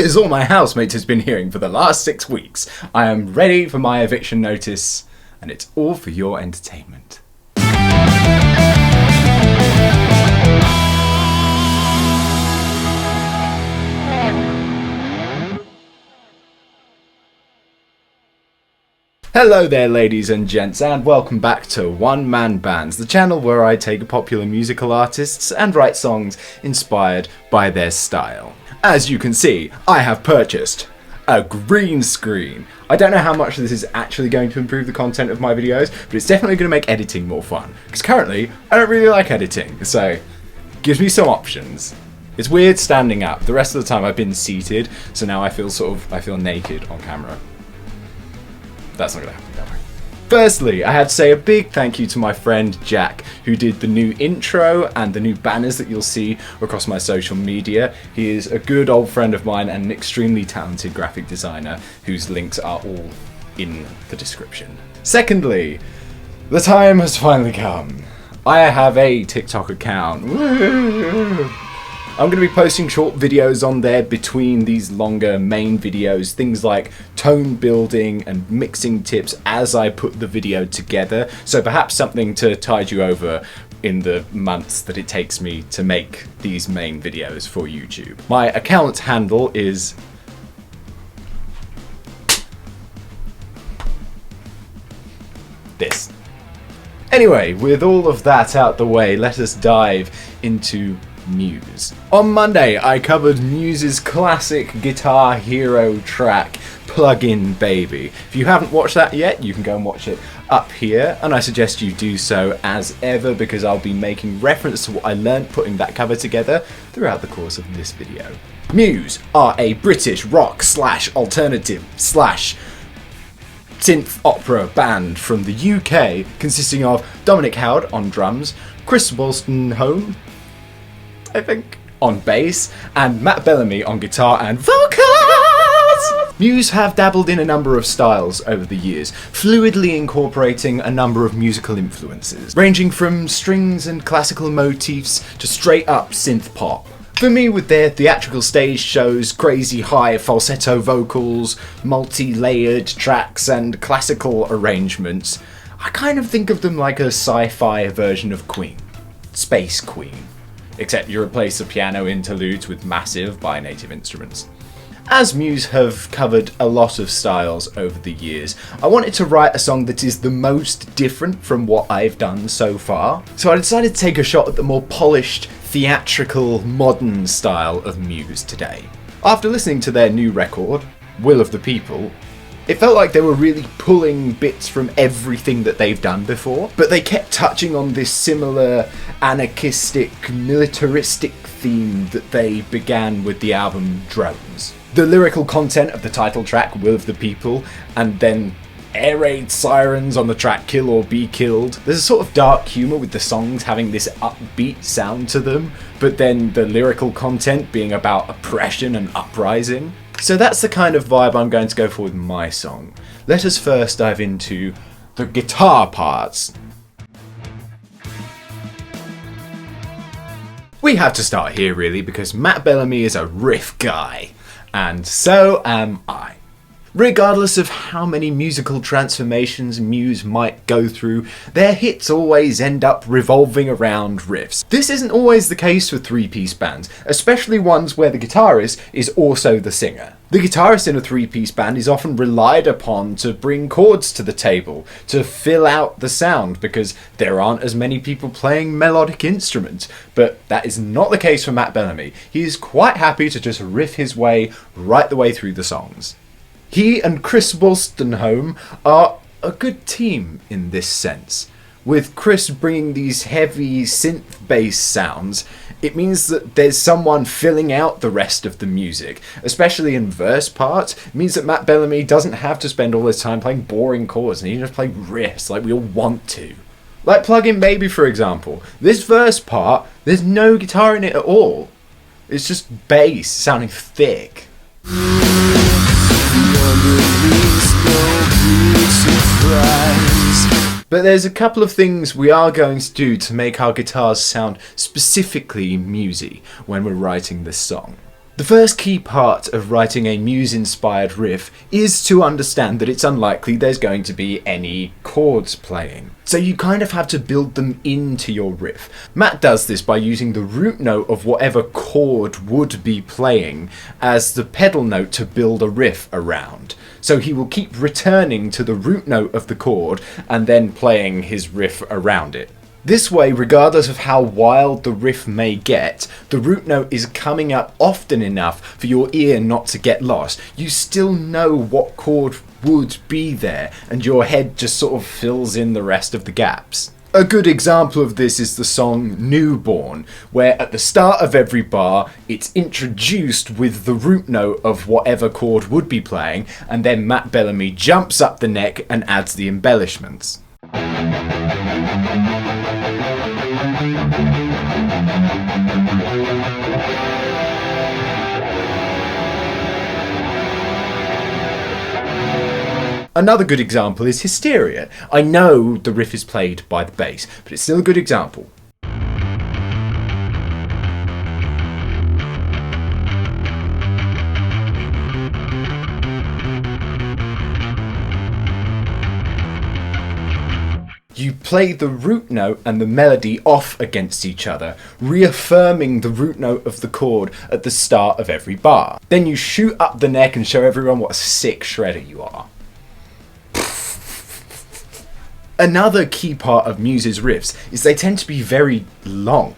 as all my housemates has been hearing for the last 6 weeks, I am ready for my eviction notice, and it's all for your entertainment. Hello there ladies and gents, and welcome back to One Man Bands, the channel where I take popular musical artists and write songs inspired by their style. As you can see, I have purchased a green screen. I don't know how much this is actually going to improve the content of my videos, but it's definitely going to make editing more fun. Because currently, I don't really like editing, so it gives me some options. It's weird standing up. The rest of the time I've been seated, so now I feel naked on camera. That's not going to happen, don't worry. Firstly, I had to say a big thank you to my friend Jack, who did the new intro and the new banners that you'll see across my social media. He is a good old friend of mine and an extremely talented graphic designer whose links are all in the description. Secondly, the time has finally come. I have a TikTok account. Woo! I'm going to be posting short videos on there between these longer main videos, things like tone building and mixing tips as I put the video together, so perhaps something to tide you over in the months that it takes me to make these main videos for YouTube. My account handle is this. Anyway, with all of that out the way, let us dive into MUSE. On Monday, I covered MUSE's classic Guitar Hero track, Plug-in Baby. If you haven't watched that yet, you can go and watch it up here, and I suggest you do so as ever because I'll be making reference to what I learned putting that cover together throughout the course of this video. MUSE are a British rock / alternative / synth opera band from the UK consisting of Dominic Howard on drums, Chris Wolstenholme, I think, on bass, and Matt Bellamy on guitar and vocals! MUSE have dabbled in a number of styles over the years, fluidly incorporating a number of musical influences, ranging from strings and classical motifs to straight up synth pop. For me, with their theatrical stage shows, crazy high falsetto vocals, multi-layered tracks and classical arrangements, I kind of think of them like a sci-fi version of Queen. Space Queen. Except you replace the piano interludes with massive bi-native instruments. As MUSE have covered a lot of styles over the years, I wanted to write a song that is the most different from what I've done so far. So I decided to take a shot at the more polished, theatrical, modern style of MUSE today. After listening to their new record, Will of the People, it felt like they were really pulling bits from everything that they've done before, but they kept touching on this similar anarchistic, militaristic theme that they began with the album Drones. The lyrical content of the title track, Will of the People, and then air raid sirens on the track Kill or Be Killed. There's a sort of dark humour with the songs having this upbeat sound to them, but then the lyrical content being about oppression and uprising. So that's the kind of vibe I'm going to go for with my song. Let us first dive into the guitar parts. We have to start here really because Matt Bellamy is a riff guy, and so am I. Regardless of how many musical transformations MUSE might go through, their hits always end up revolving around riffs. This isn't always the case with three-piece bands, especially ones where the guitarist is also the singer. The guitarist in a three-piece band is often relied upon to bring chords to the table, to fill out the sound, because there aren't as many people playing melodic instruments. But that is not the case for Matt Bellamy. He is quite happy to just riff his way right the way through the songs. He and Chris Wolstenholme are a good team in this sense. With Chris bringing these heavy synth-bass sounds, it means that there's someone filling out the rest of the music, especially in verse parts. It means that Matt Bellamy doesn't have to spend all his time playing boring chords, and he can just play riffs like we all want to. Like Plug-in Baby, for example. This verse part, there's no guitar in it at all. It's just bass sounding thick. But there's a couple of things we are going to do to make our guitars sound specifically MUSE when we're writing this song. The first key part of writing a Muse-inspired riff is to understand that it's unlikely there's going to be any chords playing. So you kind of have to build them into your riff. Matt does this by using the root note of whatever chord would be playing as the pedal note to build a riff around. So he will keep returning to the root note of the chord and then playing his riff around it. This way, regardless of how wild the riff may get, the root note is coming up often enough for your ear not to get lost. You still know what chord would be there, and your head just sort of fills in the rest of the gaps. A good example of this is the song Newborn, where at the start of every bar, it's introduced with the root note of whatever chord would be playing, and then Matt Bellamy jumps up the neck and adds the embellishments. Another good example is Hysteria. I know the riff is played by the bass, but it's still a good example. You play the root note and the melody off against each other, reaffirming the root note of the chord at the start of every bar. Then you shoot up the neck and show everyone what a sick shredder you are. Another key part of Muse's riffs is they tend to be very long.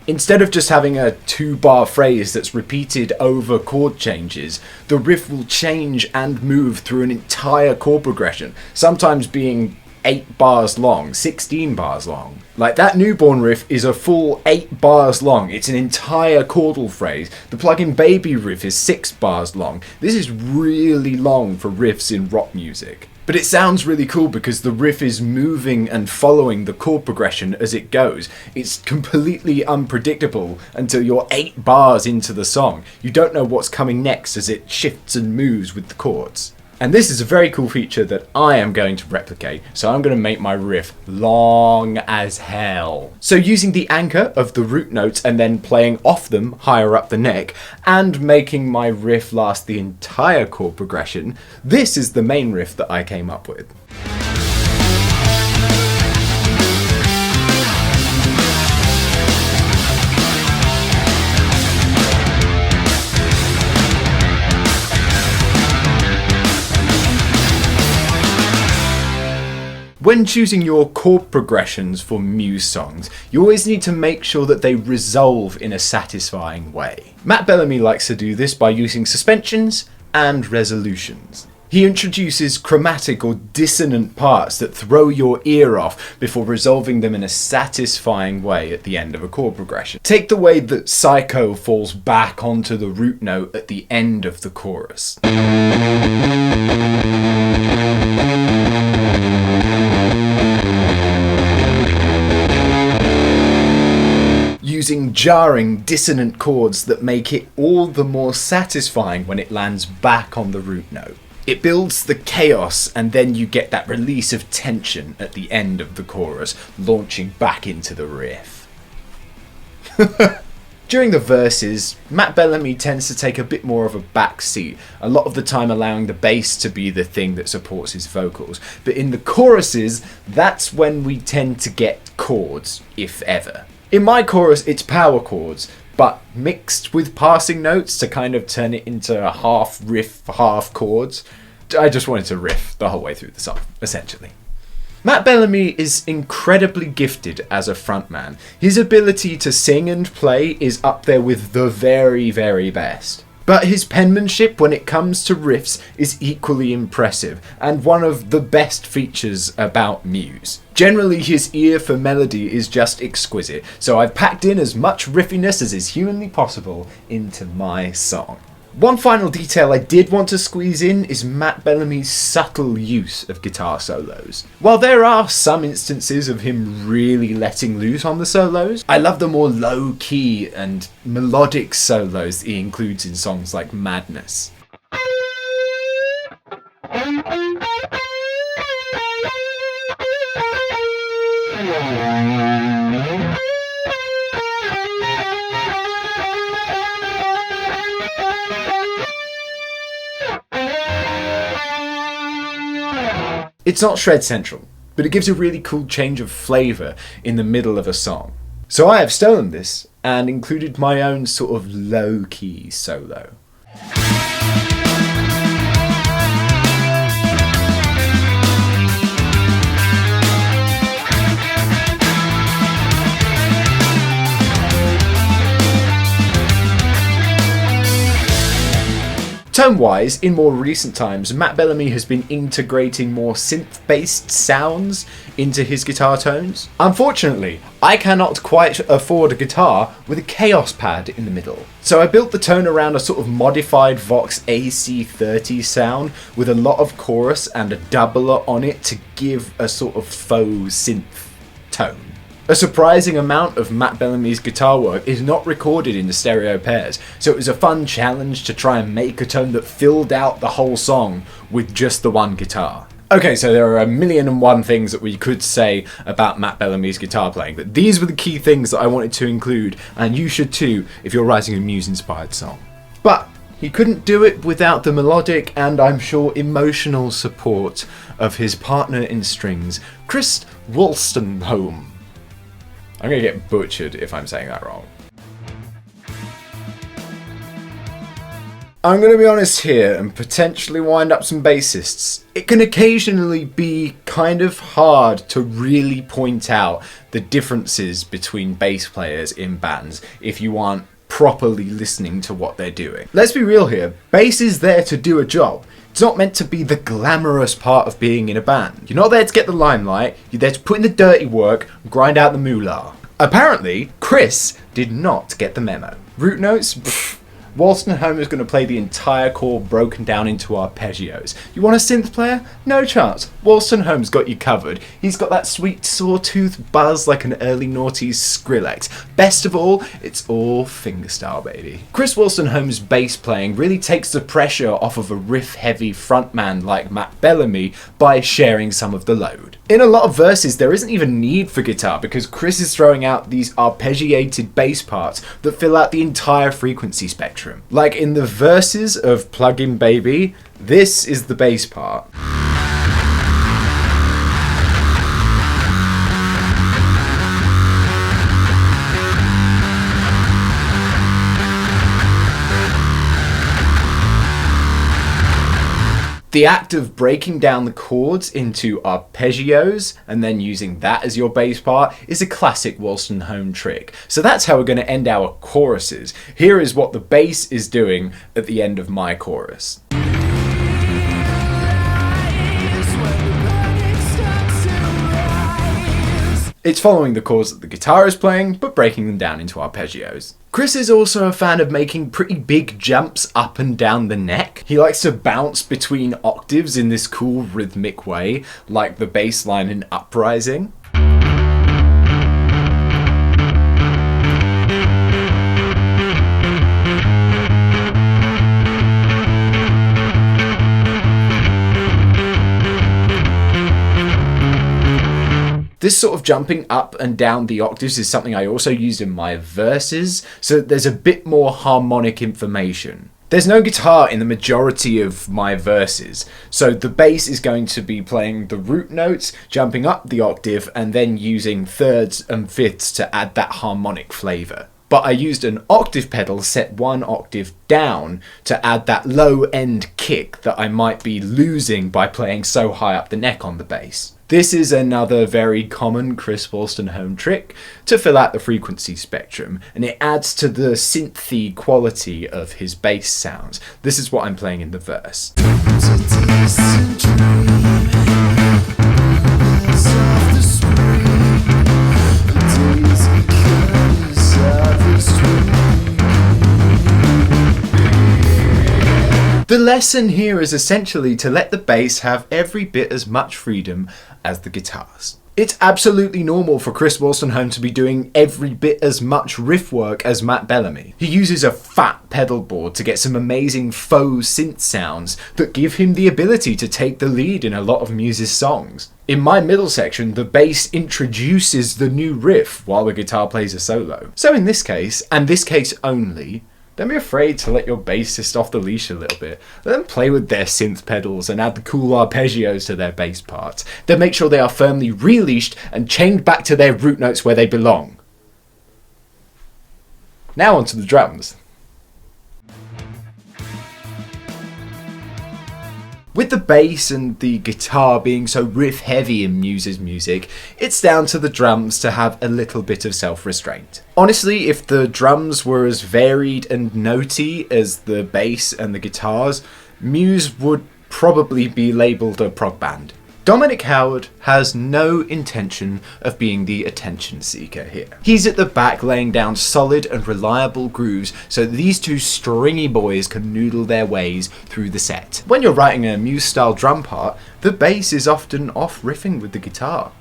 Instead of just having a 2-bar phrase that's repeated over chord changes, the riff will change and move through an entire chord progression, sometimes being 8 bars long, 16 bars long. Like that Newborn riff is a full 8 bars long. It's an entire chordal phrase. The Plug-in Baby riff is 6 bars long. This is really long for riffs in rock music. But it sounds really cool because the riff is moving and following the chord progression as it goes. It's completely unpredictable until you're 8 bars into the song. You don't know what's coming next as it shifts and moves with the chords. And this is a very cool feature that I am going to replicate, so I'm going to make my riff long as hell. So using the anchor of the root notes and then playing off them higher up the neck, and making my riff last the entire chord progression, this is the main riff that I came up with. When choosing your chord progressions for Muse songs, you always need to make sure that they resolve in a satisfying way. Matt Bellamy likes to do this by using suspensions and resolutions. He introduces chromatic or dissonant parts that throw your ear off before resolving them in a satisfying way at the end of a chord progression. Take the way that Psycho falls back onto the root note at the end of the chorus. Using jarring, dissonant chords that make it all the more satisfying when it lands back on the root note. It builds the chaos, and then you get that release of tension at the end of the chorus, launching back into the riff. During the verses, Matt Bellamy tends to take a bit more of a back seat, a lot of the time allowing the bass to be the thing that supports his vocals. But in the choruses, that's when we tend to get chords, if ever. In my chorus, it's power chords, but mixed with passing notes to kind of turn it into half riff, half chords. I just wanted to riff the whole way through the song, essentially. Matt Bellamy is incredibly gifted as a frontman. His ability to sing and play is up there with the very, very best. But his penmanship when it comes to riffs is equally impressive, and one of the best features about Muse. Generally, his ear for melody is just exquisite, so I've packed in as much riffiness as is humanly possible into my song. One final detail I did want to squeeze in is Matt Bellamy's subtle use of guitar solos. While there are some instances of him really letting loose on the solos, I love the more low-key and melodic solos that he includes in songs like Madness. It's not shred central, but it gives a really cool change of flavour in the middle of a song. So I have stolen this and included my own sort of low-key solo. Tone-wise, in more recent times, Matt Bellamy has been integrating more synth-based sounds into his guitar tones. Unfortunately, I cannot quite afford a guitar with a Chaos pad in the middle. So I built the tone around a sort of modified Vox AC30 sound with a lot of chorus and a doubler on it to give a sort of faux synth tone. A surprising amount of Matt Bellamy's guitar work is not recorded in the stereo pairs, so it was a fun challenge to try and make a tone that filled out the whole song with just the one guitar. Okay, so there are a million and one things that we could say about Matt Bellamy's guitar playing, but these were the key things that I wanted to include, and you should too if you're writing a Muse-inspired song. But he couldn't do it without the melodic and, I'm sure, emotional support of his partner in strings, Chris Wolstenholme. I'm going to get butchered if I'm saying that wrong. I'm going to be honest here and potentially wind up some bassists. It can occasionally be kind of hard to really point out the differences between bass players in bands if you aren't properly listening to what they're doing. Let's be real here, bass is there to do a job. It's not meant to be the glamorous part of being in a band. You're not there to get the limelight, you're there to put in the dirty work and grind out the moolah. Apparently, Chris did not get the memo. Root notes? Pfft. Wolstenholme is going to play the entire chord broken down into arpeggios. You want a synth player? No chance. Wolstenholme's got you covered. He's got that sweet sawtooth buzz like an early noughties Skrillex. Best of all, it's all fingerstyle, baby. Chris Wolstenholme's bass playing really takes the pressure off of a riff-heavy frontman like Matt Bellamy by sharing some of the load. In a lot of verses, there isn't even need for guitar because Chris is throwing out these arpeggiated bass parts that fill out the entire frequency spectrum. Like in the verses of Plug-in Baby, this is the bass part. The act of breaking down the chords into arpeggios and then using that as your bass part is a classic Wolstenholme trick. So that's how we're going to end our choruses. Here is what the bass is doing at the end of my chorus. It's following the chords that the guitar is playing, but breaking them down into arpeggios. Chris is also a fan of making pretty big jumps up and down the neck. He likes to bounce between octaves in this cool rhythmic way, like the bass line in Uprising. This sort of jumping up and down the octaves is something I also use in my verses, so there's a bit more harmonic information. There's no guitar in the majority of my verses, so the bass is going to be playing the root notes, jumping up the octave, and then using thirds and fifths to add that harmonic flavour. But I used an octave pedal set one octave down to add that low end kick that I might be losing by playing so high up the neck on the bass. This is another very common Chris Wolstenholme trick to fill out the frequency spectrum, and it adds to the synthy quality of his bass sounds. This is what I'm playing in the verse. The lesson here is essentially to let the bass have every bit as much freedom as the guitars. It's absolutely normal for Chris Wolstenholme to be doing every bit as much riff work as Matt Bellamy. He uses a fat pedal board to get some amazing faux synth sounds that give him the ability to take the lead in a lot of Muse's songs. In my middle section, the bass introduces the new riff while the guitar plays a solo. So in this case, and this case only, Don't be afraid to let your bassist off the leash a little bit. Let them play with their synth pedals and add the cool arpeggios to their bass parts. Then make sure they are firmly releashed and chained back to their root notes where they belong. Now onto the drums. With the bass and the guitar being so riff heavy in MUSE's music, it's down to the drums to have a little bit of self-restraint. Honestly, if the drums were as varied and notey as the bass and the guitars, MUSE would probably be labelled a prog band. Dominic Howard has no intention of being the attention seeker here. He's at the back laying down solid and reliable grooves so these two stringy boys can noodle their ways through the set. When you're writing a MUSE style drum part, the bass is often off riffing with the guitar.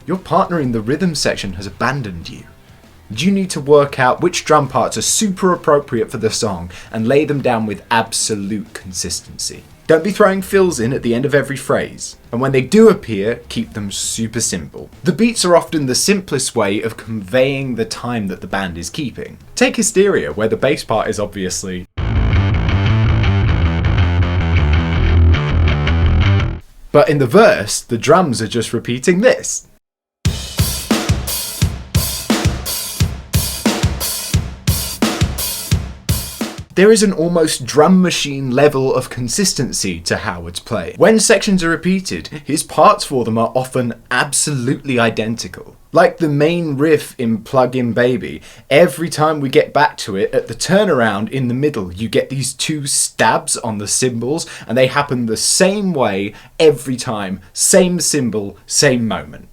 Your partner in the rhythm section has abandoned you. You need to work out which drum parts are super appropriate for the song and lay them down with absolute consistency. Don't be throwing fills in at the end of every phrase, and when they do appear, keep them super simple. The beats are often the simplest way of conveying the time that the band is keeping. Take Hysteria, where the bass part is obviously but in the verse, the drums are just repeating this. There is an almost drum machine level of consistency to Howard's play. When sections are repeated, his parts for them are often absolutely identical. Like the main riff in Plug-in Baby, every time we get back to it, at the turnaround in the middle, you get these two stabs on the cymbals, and they happen the same way every time. Same cymbal, same moment.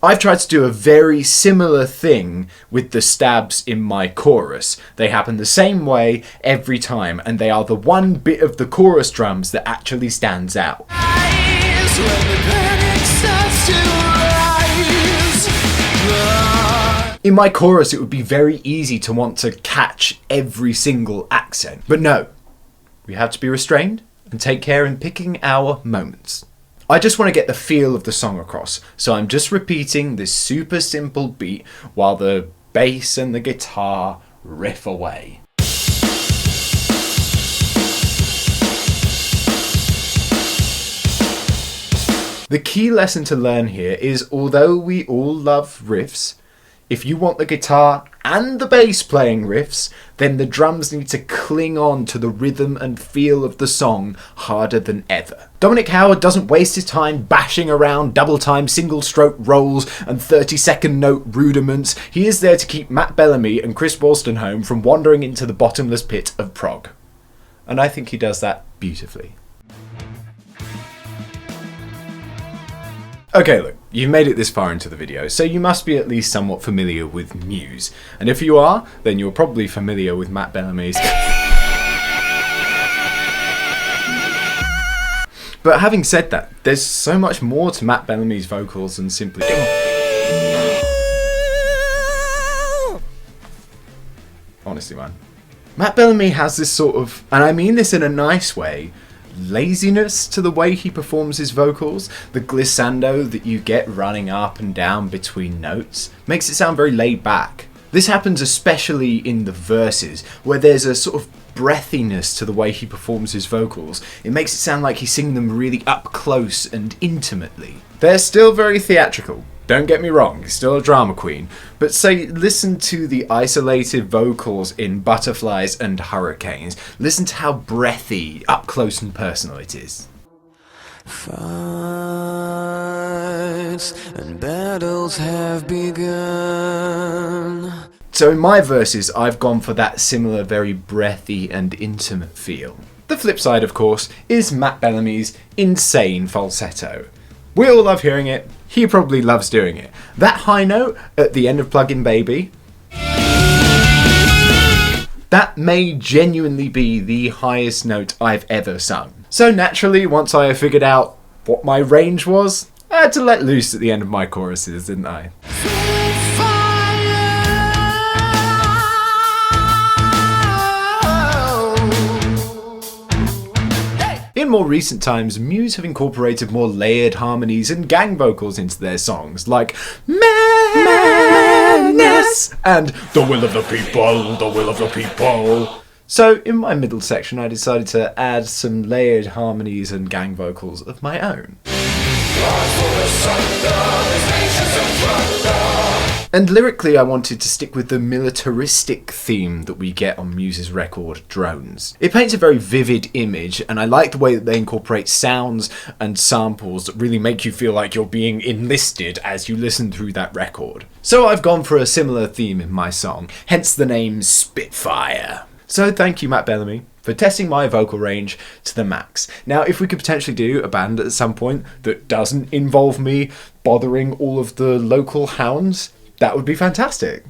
I've tried to do a very similar thing with the stabs in my chorus. They happen the same way every time, and they are the one bit of the chorus drums that actually stands out. In my chorus, it would be very easy to want to catch every single accent. But no, we have to be restrained and take care in picking our moments. I just want to get the feel of the song across, so I'm just repeating this super simple beat while the bass and the guitar riff away. The key lesson to learn here is, although we all love riffs, if you want the guitar and the bass playing riffs, then the drums need to cling on to the rhythm and feel of the song harder than ever. Dominic Howard doesn't waste his time bashing around double time single stroke rolls and 30-second note rudiments. He is there to keep Matt Bellamy and Chris Wolstenholme from wandering into the bottomless pit of prog. And I think he does that beautifully. Okay, look, you've made it this far into the video, so you must be at least somewhat familiar with MUSE. And if you are, then you're probably familiar with Matt Bellamy's. But having said that, there's so much more to Matt Bellamy's vocals than simply... Honestly, man. Matt Bellamy has this sort of, and I mean this in a nice way, laziness to the way he performs his vocals. The glissando that you get running up and down between notes makes it sound very laid back. This happens especially in the verses, where there's a sort of breathiness to the way he performs his vocals. It makes it sound like he's singing them really up close and intimately. They're still very theatrical. Don't get me wrong, he's still a drama queen, but say, listen to the isolated vocals in Butterflies and Hurricanes. Listen to how breathy, up close and personal it is. Fights and battles have begun. So in my verses, I've gone for that similar, very breathy and intimate feel. The flip side, of course, is Matt Bellamy's insane falsetto. We all love hearing it. He probably loves doing it. That high note at the end of Plug-in Baby, that may genuinely be the highest note I've ever sung. So naturally, once I figured out what my range was, I had to let loose at the end of my choruses, didn't I? In more recent times, MUSE have incorporated more layered harmonies and gang vocals into their songs, like togetherness, and the will of the people, the will of the people. So in my middle section I decided to add some layered harmonies and gang vocals of my own. And lyrically I wanted to stick with the militaristic theme that we get on MUSE's record, Drones. It paints a very vivid image, and I like the way that they incorporate sounds and samples that really make you feel like you're being enlisted as you listen through that record. So I've gone for a similar theme in my song, hence the name Spitfire. So thank you, Matt Bellamy, for testing my vocal range to the max. Now, if we could potentially do a band at some point that doesn't involve me bothering all of the local hounds, that would be fantastic.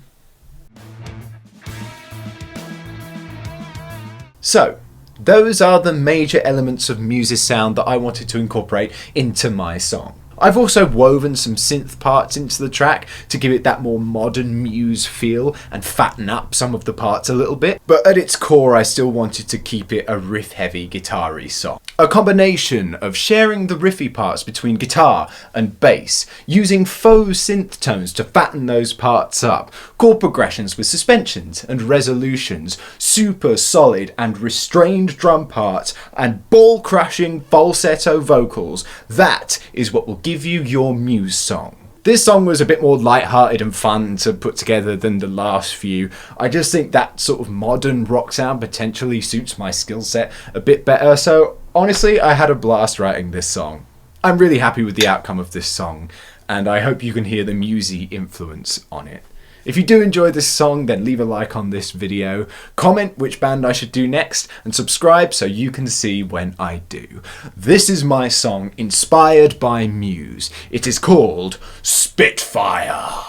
So, those are the major elements of MUSE's sound that I wanted to incorporate into my song. I've also woven some synth parts into the track to give it that more modern MUSE feel and fatten up some of the parts a little bit, but at its core I still wanted to keep it a riff-heavy guitar-y song. A combination of sharing the riffy parts between guitar and bass, using faux synth tones to fatten those parts up, chord progressions with suspensions and resolutions, super solid and restrained drum parts, and ball-crushing falsetto vocals. That is what will give you your MUSE song. This song was a bit more light-hearted and fun to put together than the last few. I just think that sort of modern rock sound potentially suits my skill set a bit better, so honestly I had a blast writing this song. I'm really happy with the outcome of this song, and I hope you can hear the MUSE influence on it. If you do enjoy this song, then leave a like on this video, comment which band I should do next, and subscribe so you can see when I do. This is my song inspired by MUSE. It is called Spitfire.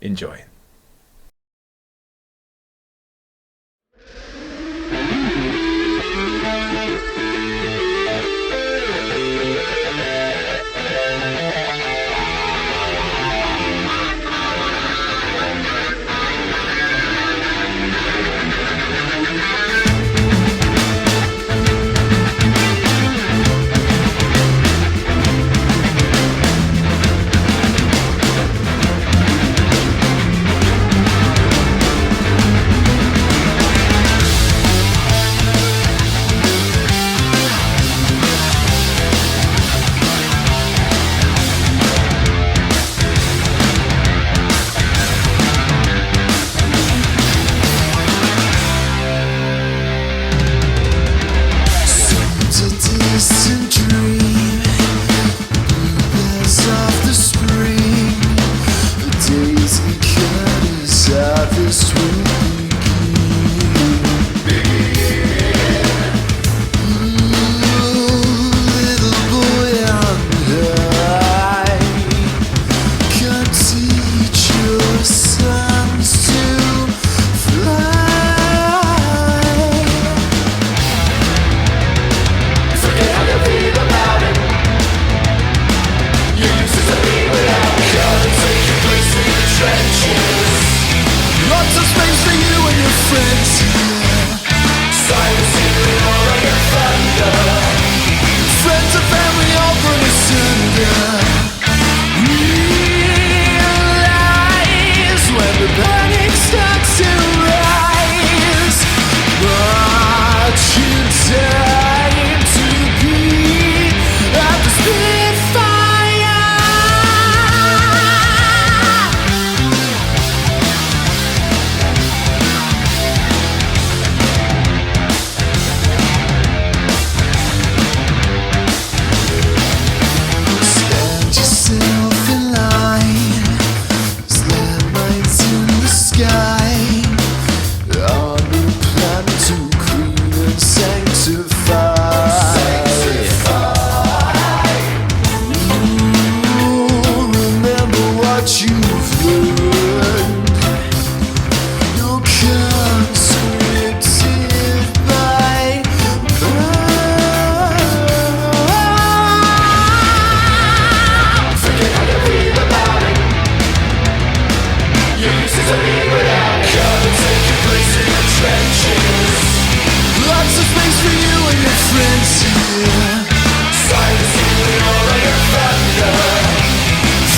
Enjoy.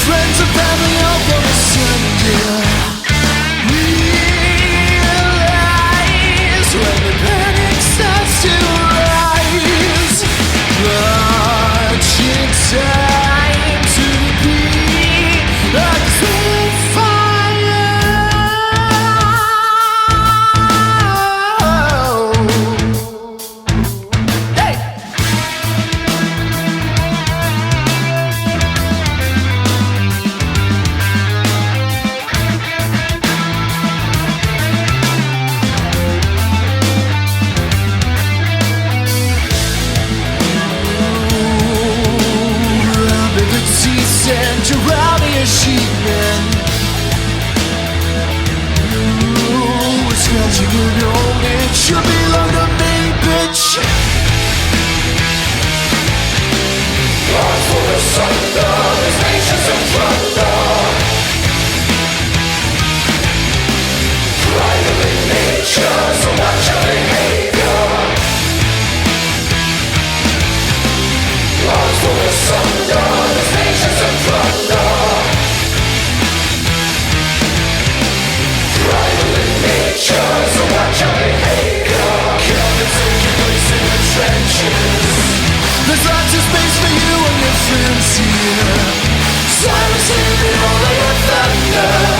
Friends and family all gonna sing. There's lots of space for you and your friends here. Silence in the only thunder.